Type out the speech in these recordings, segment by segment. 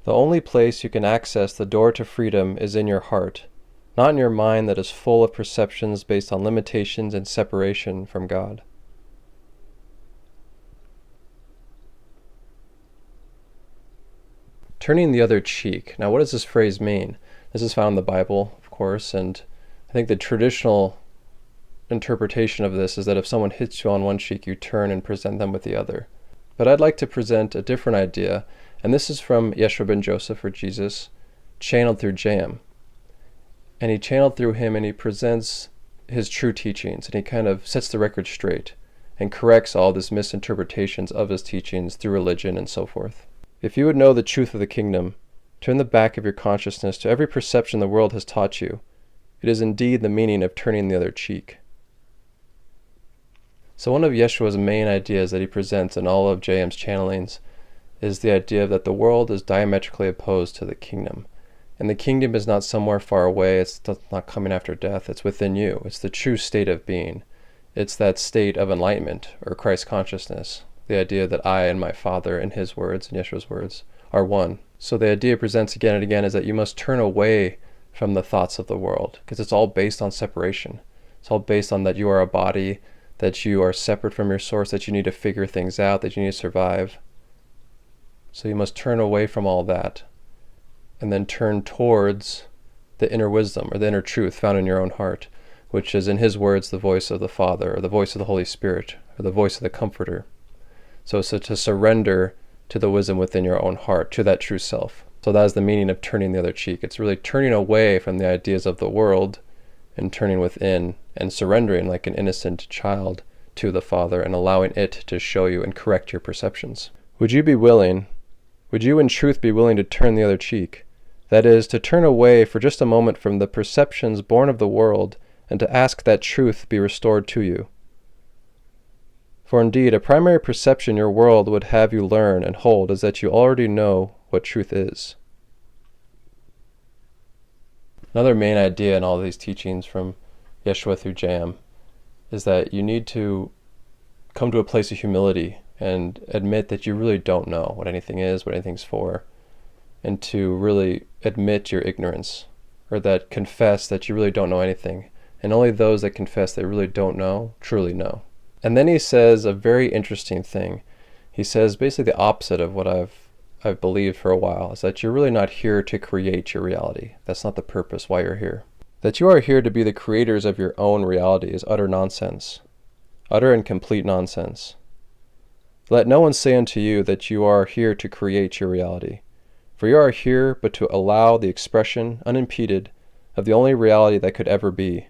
The only place you can access the door to freedom is in your heart, not in your mind that is full of perceptions based on limitations and separation from God. Turning the other cheek. Now, what does this phrase mean? This is found in the Bible, of course, and I think the traditional interpretation of this is that if someone hits you on one cheek, you turn and present them with the other. But I'd like to present a different idea, and this is from Yeshua ben Joseph, or Jesus, channeled through Jayem. And he channeled through him, and he presents his true teachings, and he kind of sets the record straight and corrects all these misinterpretations of his teachings through religion and so forth. If you would know the truth of the kingdom, turn the back of your consciousness to every perception the world has taught you. It is indeed the meaning of turning the other cheek. So one of Yeshua's main ideas that he presents in all of Jayem's channelings is the idea that the world is diametrically opposed to the kingdom. And the kingdom is not somewhere far away, it's not coming after death, it's within you. It's the true state of being. It's that state of enlightenment, or Christ consciousness. The idea that I and my Father, in his words, in Yeshua's words, are one. So the idea presents again and again is that you must turn away from the thoughts of the world, because it's all based on separation. It's all based on that you are a body, that you are separate from your source, that you need to figure things out, that you need to survive. So you must turn away from all that, and then turn towards the inner wisdom, or the inner truth found in your own heart, which is, in his words, the voice of the Father, or the voice of the Holy Spirit, or the voice of the Comforter. So to surrender to the wisdom within your own heart, to that true self. So that is the meaning of turning the other cheek. It's really turning away from the ideas of the world and turning within and surrendering like an innocent child to the Father and allowing it to show you and correct your perceptions. Would you in truth be willing to turn the other cheek? That is, to turn away for just a moment from the perceptions born of the world and to ask that truth be restored to you. For indeed, a primary perception your world would have you learn and hold is that you already know what truth is. Another main idea in all these teachings from Yeshua through Jayem is that you need to come to a place of humility and admit that you really don't know what anything is, what anything's for, and to really admit your ignorance, or that confess that you really don't know anything. And only those that confess they really don't know, truly know. And then he says a very interesting thing. He says basically the opposite of what I've believed for a while, is that you're really not here to create your reality. That's not the purpose why you're here. That you are here to be the creators of your own reality is utter nonsense. Utter and complete nonsense. Let no one say unto you that you are here to create your reality. For you are here but to allow the expression, unimpeded, of the only reality that could ever be.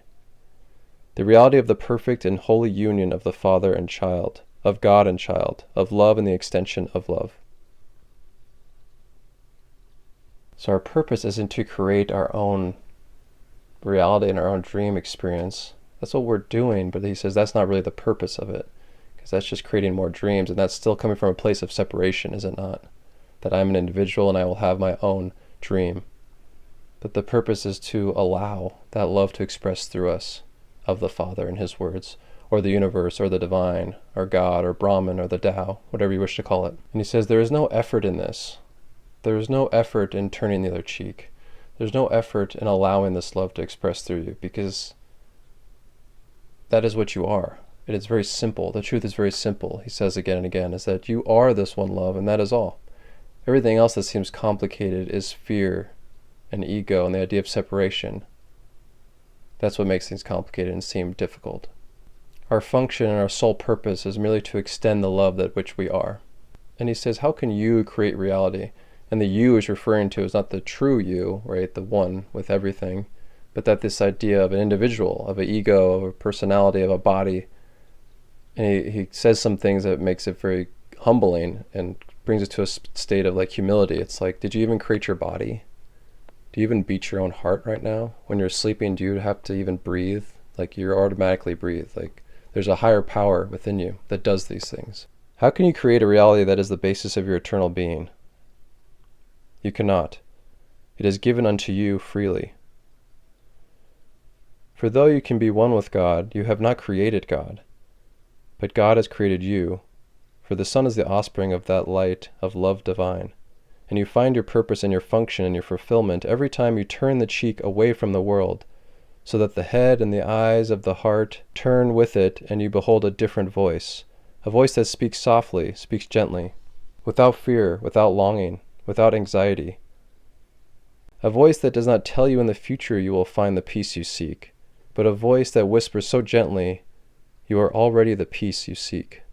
The reality of the perfect and holy union of the Father and child, of God and child, of love and the extension of love. So our purpose isn't to create our own reality and our own dream experience. That's what we're doing, but he says that's not really the purpose of it, because that's just creating more dreams, and that's still coming from a place of separation, is it not? That I'm an individual and I will have my own dream. But the purpose is to allow that love to express through us, of the Father and his words, or the universe, or the divine, or God, or Brahman, or the Tao, whatever you wish to call it. And he says there is no effort in this. There is no effort in turning the other cheek. There's no effort in allowing this love to express through you, because that is what you are. It is very simple. The truth is very simple, he says again and again, is that you are this one love, and that is all. Everything else that seems complicated is fear and ego and the idea of separation. That's what makes things complicated and seem difficult. Our function and our sole purpose is merely to extend the love that which we are. And he says, how can you create reality? And the you is referring to is not the true you, right, the one with everything, but that this idea of an individual, of an ego, of a personality, of a body. And he says some things that makes it very humbling and brings it to a state of like humility. It's like, did you even create your body? Do you even beat your own heart right now? When you're sleeping, do you have to even breathe? Like you automatically breathe. Like there's a higher power within you that does these things. How can you create a reality that is the basis of your eternal being? You cannot. It is given unto you freely. For though you can be one with God, you have not created God, but God has created you, for the Son is the offspring of that light of love divine, and you find your purpose and your function and your fulfillment every time you turn the cheek away from the world, so that the head and the eyes of the heart turn with it, and you behold a different voice, a voice that speaks softly, speaks gently, without fear, without longing, without anxiety. A voice that does not tell you in the future you will find the peace you seek, but a voice that whispers so gently, you are already the peace you seek.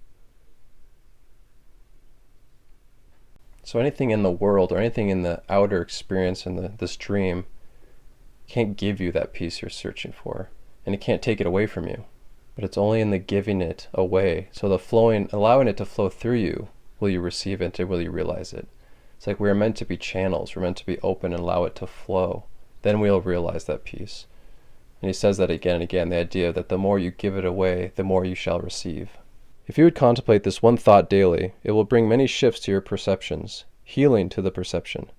So anything in the world or anything in the outer experience in this dream can't give you that peace you're searching for, and it can't take it away from you. But it's only in the giving it away, so the flowing, allowing it to flow through you, will you receive it and will you realize it. It's like we're meant to be channels, we're meant to be open and allow it to flow. Then we'll realize that peace. And he says that again and again, the idea that the more you give it away, the more you shall receive. If you would contemplate this one thought daily, it will bring many shifts to your perceptions, healing to the perception.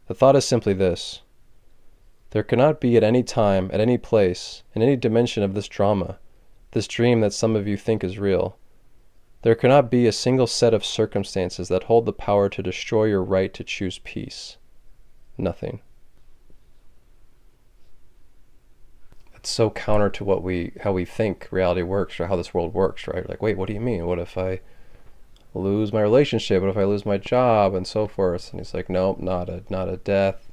The thought is simply this: there cannot be at any time, at any place, in any dimension of this drama, this dream that some of you think is real, there cannot be a single set of circumstances that hold the power to destroy your right to choose peace. Nothing. It's so counter to how we think reality works, or how this world works, right? Like, wait, what do you mean? What if I lose my relationship? What if I lose my job? And so forth. And he's like, nope, not a death,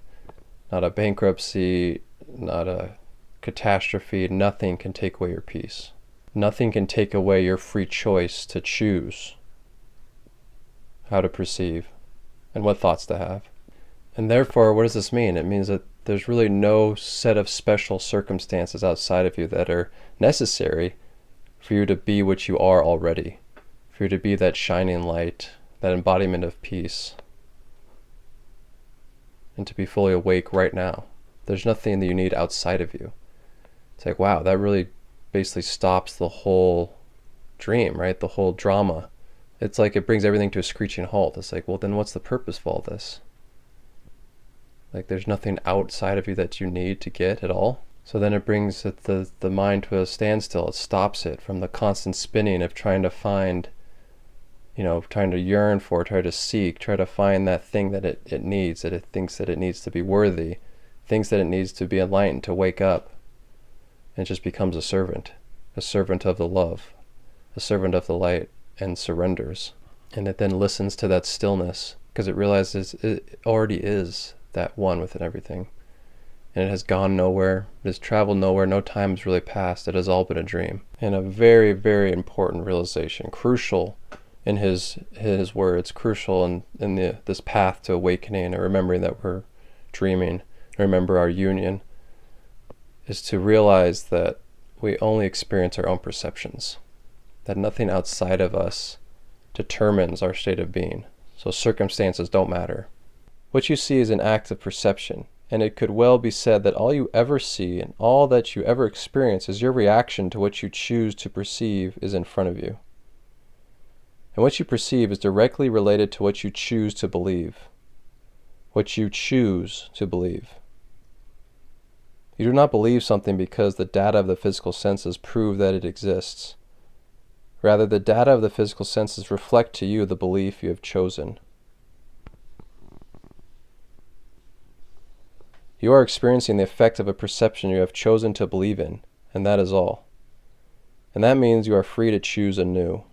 not a bankruptcy, not a catastrophe. Nothing can take away your peace. Nothing can take away your free choice to choose how to perceive and what thoughts to have. And therefore, what does this mean? It means that there's really no set of special circumstances outside of you that are necessary for you to be what you are already, for you to be that shining light, that embodiment of peace, and to be fully awake right now. There's nothing that you need outside of you. It's like, wow, that really basically stops the whole dream, right? The whole drama. It's like it brings everything to a screeching halt. It's like, well, then what's the purpose of all this? Like, there's nothing outside of you that you need to get at all. So then it brings the mind to a standstill. It stops it from the constant spinning of trying to find, trying to yearn for, try to seek, try to find that thing that it needs, that it thinks that it needs to be worthy, thinks that it needs to be enlightened, to wake up. And it just becomes a servant of the love, a servant of the light, and surrenders. And it then listens to that stillness, because it realizes it already is that one within everything. And it has gone nowhere, it has traveled nowhere, no time has really passed, it has all been a dream. And a very, very important realization, crucial in his words, crucial in this path to awakening and remembering that we're dreaming, remember our union, is to realize that we only experience our own perceptions, that nothing outside of us determines our state of being. So circumstances don't matter. What you see is an act of perception, and it could well be said that all you ever see and all that you ever experience is your reaction to what you choose to perceive is in front of you. And what you perceive is directly related to what you choose to believe. What you choose to believe. You do not believe something because the data of the physical senses prove that it exists. Rather, the data of the physical senses reflect to you the belief you have chosen. You are experiencing the effect of a perception you have chosen to believe in, and that is all. And that means you are free to choose anew.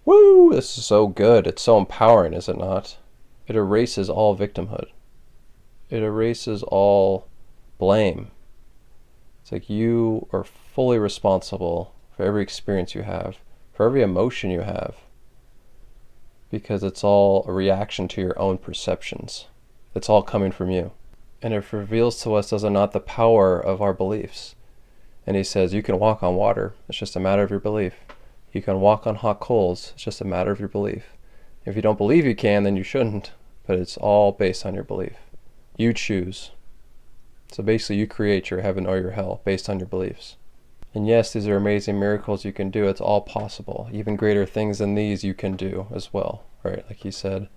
Woo! This is so good. It's so empowering, is it not? It erases all victimhood. It erases all blame. It's like you are fully responsible for every experience you have, for every emotion you have, because it's all a reaction to your own perceptions. It's all coming from you. And it reveals to us, does it not, the power of our beliefs. And he says, you can walk on water. It's just a matter of your belief. You can walk on hot coals. It's just a matter of your belief. If you don't believe you can, then you shouldn't. But it's all based on your belief. You choose. So basically you create your heaven or your hell based on your beliefs. And yes, these are amazing miracles you can do. It's all possible. Even greater things than these you can do as well, right? Like he said.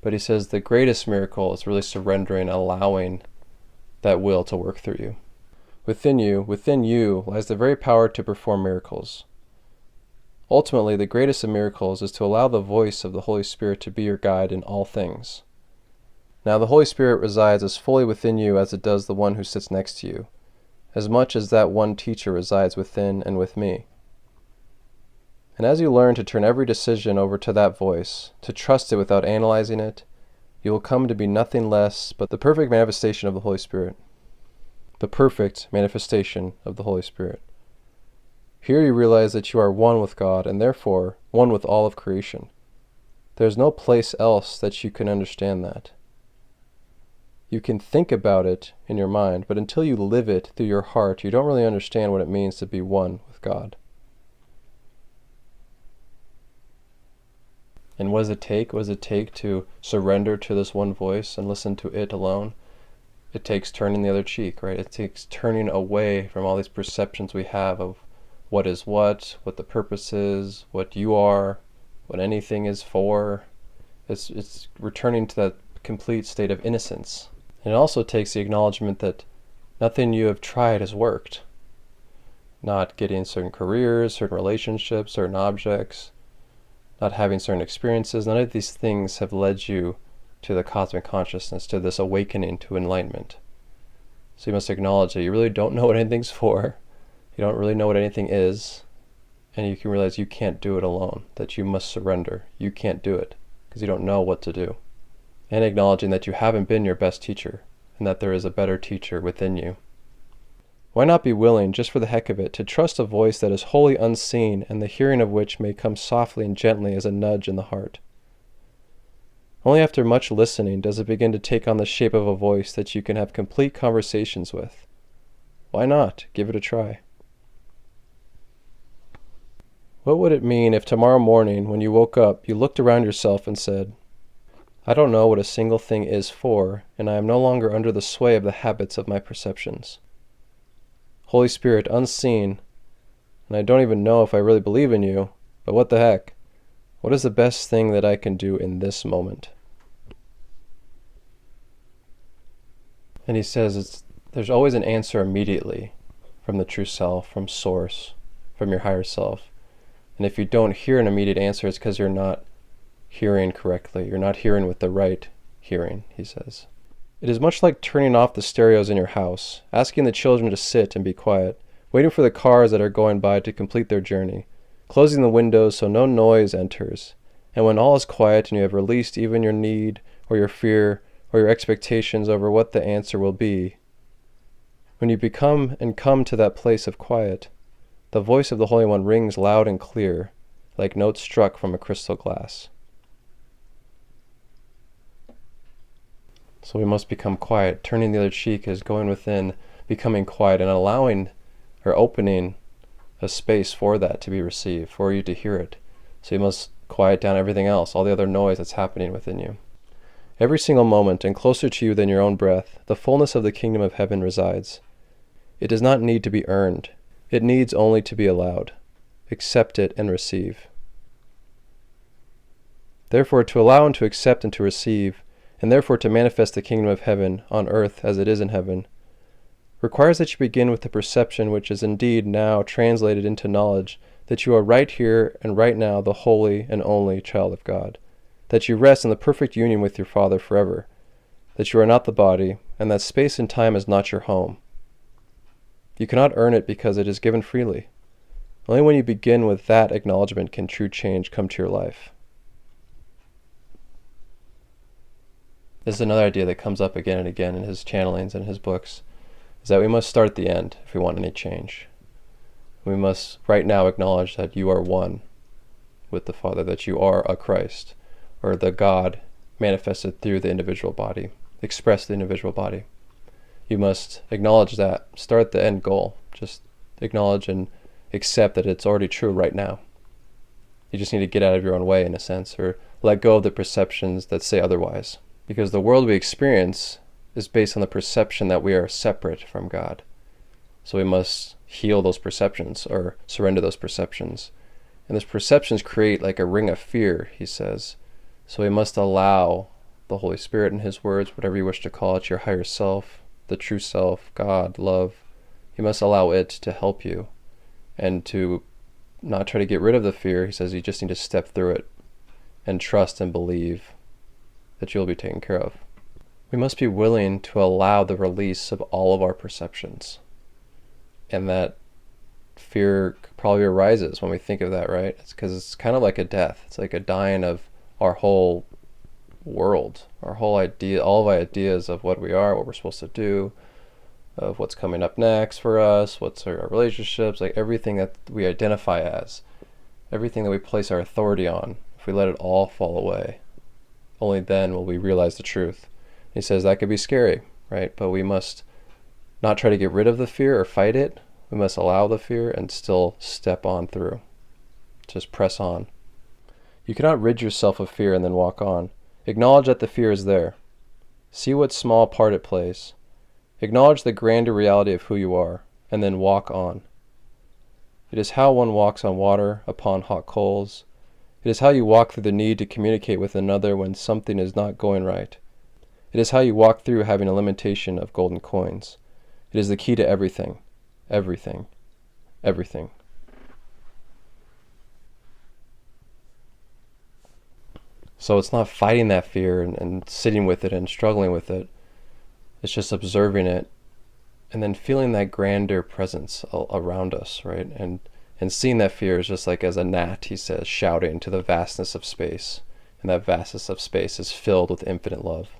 But he says the greatest miracle is really surrendering, allowing that will to work through you. Within you lies the very power to perform miracles. Ultimately, the greatest of miracles is to allow the voice of the Holy Spirit to be your guide in all things. Now, the Holy Spirit resides as fully within you as it does the one who sits next to you, as much as that one teacher resides within and with me. And as you learn to turn every decision over to that voice, to trust it without analyzing it, you will come to be nothing less but the perfect manifestation of the Holy Spirit. The perfect manifestation of the Holy Spirit. Here you realize that you are one with God and therefore one with all of creation. There is no place else that you can understand that. You can think about it in your mind, but until you live it through your heart, you don't really understand what it means to be one with God. And what does it take? What does it take to surrender to this one voice and listen to it alone? It takes turning the other cheek, right? It takes turning away from all these perceptions we have of what is what the purpose is, what you are, what anything is for. It's returning to that complete state of innocence. And it also takes the acknowledgement that nothing you have tried has worked. Not getting certain careers, certain relationships, certain objects, not having certain experiences, none of these things have led you to the cosmic consciousness, to this awakening to enlightenment. So you must acknowledge that you really don't know what anything's for, you don't really know what anything is, and you can realize you can't do it alone, that you must surrender. You can't do it, because you don't know what to do. And acknowledging that you haven't been your best teacher, and that there is a better teacher within you. Why not be willing, just for the heck of it, to trust a voice that is wholly unseen and the hearing of which may come softly and gently as a nudge in the heart? Only after much listening does it begin to take on the shape of a voice that you can have complete conversations with. Why not? Give it a try. What would it mean if tomorrow morning, when you woke up, you looked around yourself and said, I don't know what a single thing is for, and I am no longer under the sway of the habits of my perceptions. Holy Spirit, unseen, and I don't even know if I really believe in you, but what the heck? What is the best thing that I can do in this moment? And he says there's always an answer immediately from the true self, from source, from your higher self. And if you don't hear an immediate answer, it's because you're not hearing correctly. You're not hearing with the right hearing, he says. It is much like turning off the stereos in your house, asking the children to sit and be quiet, waiting for the cars that are going by to complete their journey, closing the windows so no noise enters, and when all is quiet and you have released even your need or your fear or your expectations over what the answer will be, when you become and come to that place of quiet, the voice of the Holy One rings loud and clear, like notes struck from a crystal glass. So we must become quiet. Turning the other cheek is going within, becoming quiet, and allowing or opening a space for that to be received, for you to hear it. So you must quiet down everything else, all the other noise that's happening within you. Every single moment, and closer to you than your own breath, the fullness of the kingdom of heaven resides. It does not need to be earned. It needs only to be allowed. Accept it and receive. Therefore, to allow and to accept and to receive, and therefore to manifest the kingdom of heaven on earth as it is in heaven, requires that you begin with the perception which is indeed now translated into knowledge that you are right here and right now the holy and only child of God, that you rest in the perfect union with your Father forever, that you are not the body, and that space and time is not your home. You cannot earn it because it is given freely. Only when you begin with that acknowledgement can true change come to your life. This is another idea that comes up again and again in his channelings and his books, is that we must start at the end if we want any change. We must right now acknowledge that you are one with the Father, that you are a Christ, or the God manifested through the individual body, expressed the individual body. You must acknowledge that. Start at the end goal. Just acknowledge and accept that it's already true right now. You just need to get out of your own way, in a sense, or let go of the perceptions that say otherwise. Because the world we experience is based on the perception that we are separate from God. So we must heal those perceptions, or surrender those perceptions. And those perceptions create like a ring of fear, he says. So we must allow the Holy Spirit in his words, whatever you wish to call it, your higher self, the true self, God, love. You must allow it to help you and to not try to get rid of the fear. He says you just need to step through it and trust and believe that you'll be taken care of. We must be willing to allow the release of all of our perceptions. And that fear probably arises when we think of that, right? It's because it's kind of like a death. It's like a dying of our whole world, our whole idea, all of our ideas of what we are, what we're supposed to do, of what's coming up next for us, what's our relationships, like everything that we identify as, everything that we place our authority on. If we let it all fall away, only then will we realize the truth. He says that could be scary, right? But we must not try to get rid of the fear or fight it. We must allow the fear and still step on through. Just press on. You cannot rid yourself of fear and then walk on. Acknowledge that the fear is there. See what small part it plays. Acknowledge the grander reality of who you are, and then walk on. It is how one walks on water upon hot coals. It is how you walk through the need to communicate with another when something is not going right. It is how you walk through having a limitation of golden coins. It is the key to everything, everything, everything. So it's not fighting that fear and sitting with it and struggling with it. It's just observing it and then feeling that grander presence around us, right? And seeing that fear is just like as a gnat, he says, shouting to the vastness of space. And that vastness of space is filled with infinite love.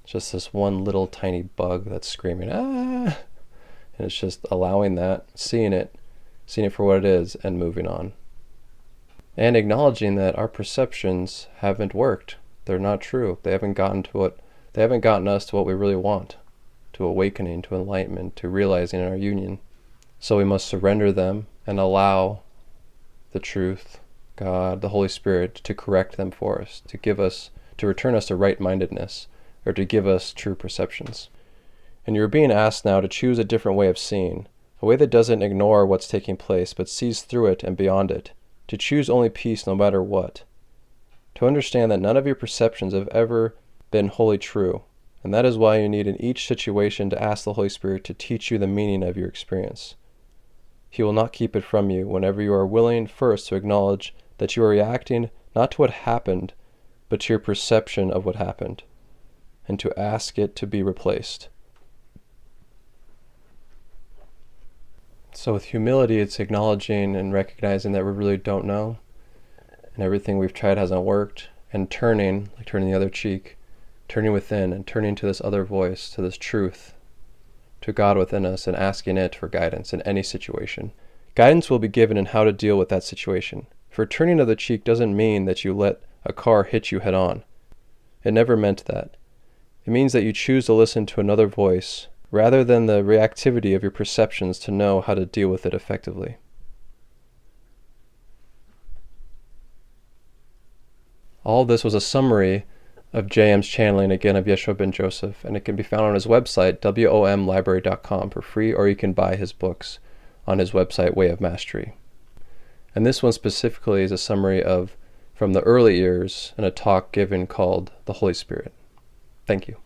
It's just this one little tiny bug that's screaming, ah! And it's just allowing that, seeing it for what it is, and moving on. And acknowledging that our perceptions haven't worked. They're not true. They haven't gotten us to what we really want, to awakening, to enlightenment, to realizing our union. So we must surrender them and allow the truth, God, the Holy Spirit, to correct them for us, to return us to right-mindedness, or to give us true perceptions. And you're being asked now to choose a different way of seeing, a way that doesn't ignore what's taking place, but sees through it and beyond it, to choose only peace no matter what, to understand that none of your perceptions have ever been wholly true, and that is why you need in each situation to ask the Holy Spirit to teach you the meaning of your experience. He will not keep it from you whenever you are willing first to acknowledge that you are reacting not to what happened, but to your perception of what happened, and to ask it to be replaced. So with humility, it's acknowledging and recognizing that we really don't know, and everything we've tried hasn't worked, and turning, like turning the other cheek, turning within and turning to this other voice, to this truth, to God within us, and asking it for guidance in any situation. Guidance will be given in how to deal with that situation. For turning of the cheek doesn't mean that you let a car hit you head on. It never meant that. It means that you choose to listen to another voice rather than the reactivity of your perceptions to know how to deal with it effectively. All this was a summary of Jayem's channeling again of Yeshua ben Joseph, and it can be found on his website, womlibrary.com, for free, or you can buy his books on his website, Way of Mastery. And this one specifically is a summary from the early years in a talk given called The Holy Spirit. Thank you.